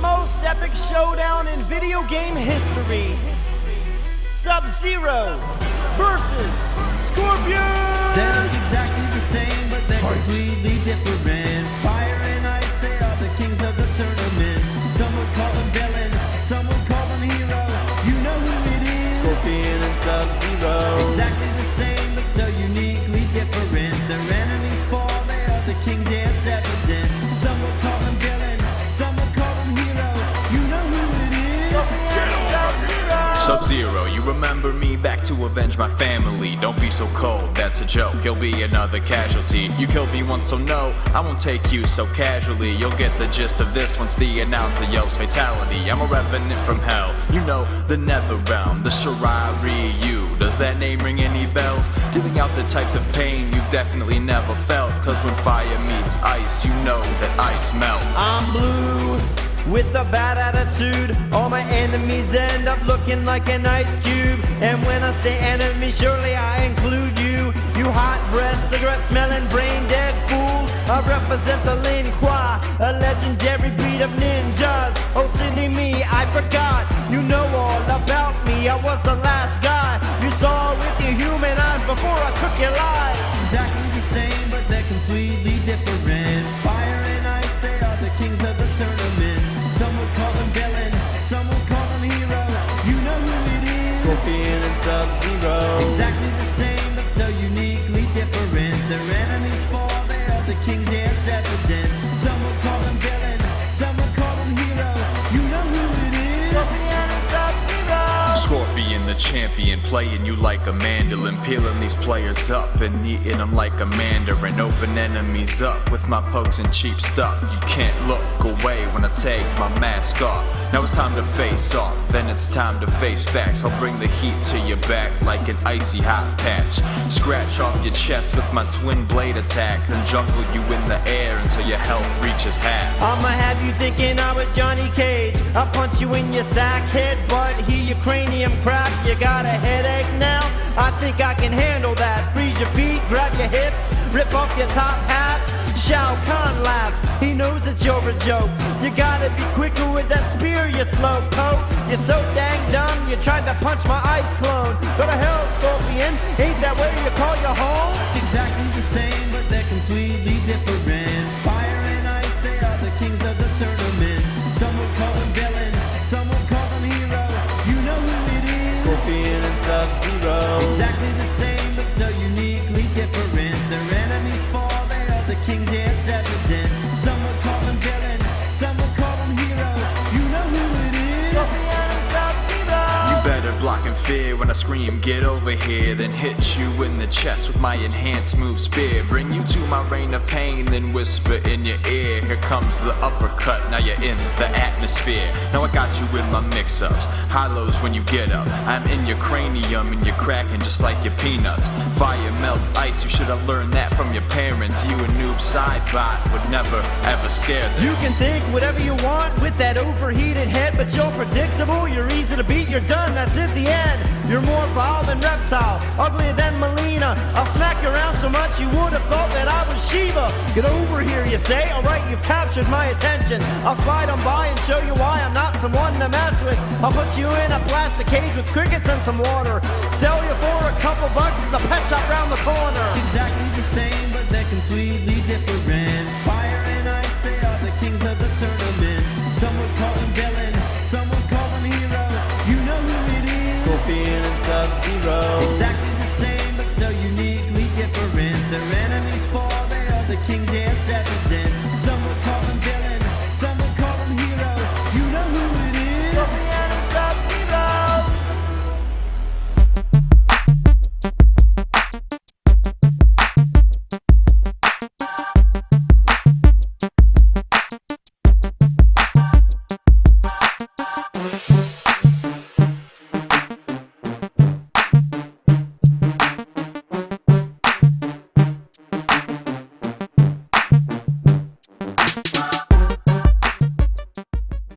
most epic showdown in video game history. Sub-Zero versus Scorpion! They look exactly the same, but they're completely different. Fire and ice, they are the kings of the tournament. Some would call them villain, some would call them hero. You know who it is. Scorpion and Sub-Zero. Exactly the same, but so uniquely different. Their enemies fall, they are the kings, yeah, it's evident. Some would call them villain, some would call them hero. You know who it is. Scorpion and Sub-Zero. Sub-Zero, you remember me, back to avenge my family. Don't be so cold, that's a joke, you'll be another casualty. You killed me once, so no, I won't take you so casually. You'll get the gist of this once the announcer yells fatality. I'm a revenant from hell, you know, the nether realm, the Shirai Ryu. Does that name ring any bells? Dealing out the types of pain you've definitely never felt. Cause when fire meets ice, you know that ice melts. I'm blue with a bad attitude. All my enemies end up looking like an ice cube. And when I say enemy, surely I include you. You hot breath, cigarette smelling, brain dead fool. I represent the Lin Kuei, a legendary breed of ninjas. Oh, silly me, I forgot. You know all about me. I was the last guy you saw with your human eyes before I took your life. Exactly the same, but they're completely different. Fire and ice, they are the kings of the tournament. Some would call them villain, some would call them hero. You know who it is. Scorpion and Sub-Zero. Exactly the same, but so uniquely different. Their enemies fall, they are the kings, yeah, it's evident. Some would call them villain, some would call them hero. You know who it is. Scorpion and Sub-Zero. Scorpion, the champion, playing you like a mandolin, peeling these players up and eating them like a mandarin. Open enemies up with my pokes and cheap stuff. You can't look away when I take my mask off. Now it's time to face off, then it's time to face facts. I'll bring the heat to your back like an icy hot patch. Scratch off your chest with my twin blade attack, then juggle you in the air until your health reaches half. I'ma have you thinking I was Johnny Cage. I'll punch you in your sack, headbutt, hear your cranium crack. You got a headache now? I think I can handle that. Freeze your feet, grab your hips, rip off your top hat. Shao Kahn laughs, he knows that you're a joke. You gotta be quicker with that spear, you slow poke. You're so dang dumb, you tried to punch my ice clone. Go to hell, Scorpion, ain't that where you call your home? Exactly the same, but they're completely different. Fire and ice, they are the kings of the tournament. Some would call them villain, some would call them hero. You know who it is. Scorpion and Sub-Zero. Exactly the same, but so uniquely different. Their enemies fall, they are the kings, yeah, it's evident. Some would call them villain, some would call them hero. You know who it is. Scorpion and Sub-Zero. You better block in fear when I scream, get over here. Then hit you in the chest with my enhanced move spear. Bring you to my reign of pain, then whisper in your ear. Here comes the uppercut, now you're in the atmosphere. Now I got you in my mix-ups, high-lows when you get up. I'm in your cranium and you're cracking just like your peanuts. Fire melts ice, you should have learned that from your parents. You a noob sidebot would never ever scare this. You can think whatever you want with that overheated head, but you're predictable, you're easy to beat, you're done, that's it, the end. You're more vile than Reptile, uglier than Melina. I'll smack you around so much you would have thought that I was Shiva. Get over here, you say? Alright, you've captured my attention. I'll slide on by and show you why I'm not someone to mess with. I'll put you in a plastic cage with crickets and some water. Sell you for a couple bucks at the pet shop round the corner. Exactly the same, but they're completely different. Fire and ice, they are the kings of the tournament. Some would call them villain, some would call them hero. You know who it is. Scorpion and Sub-Zero. Exactly the same, but so uniquely different. Their enemies fall, they are the kings, yeah, it's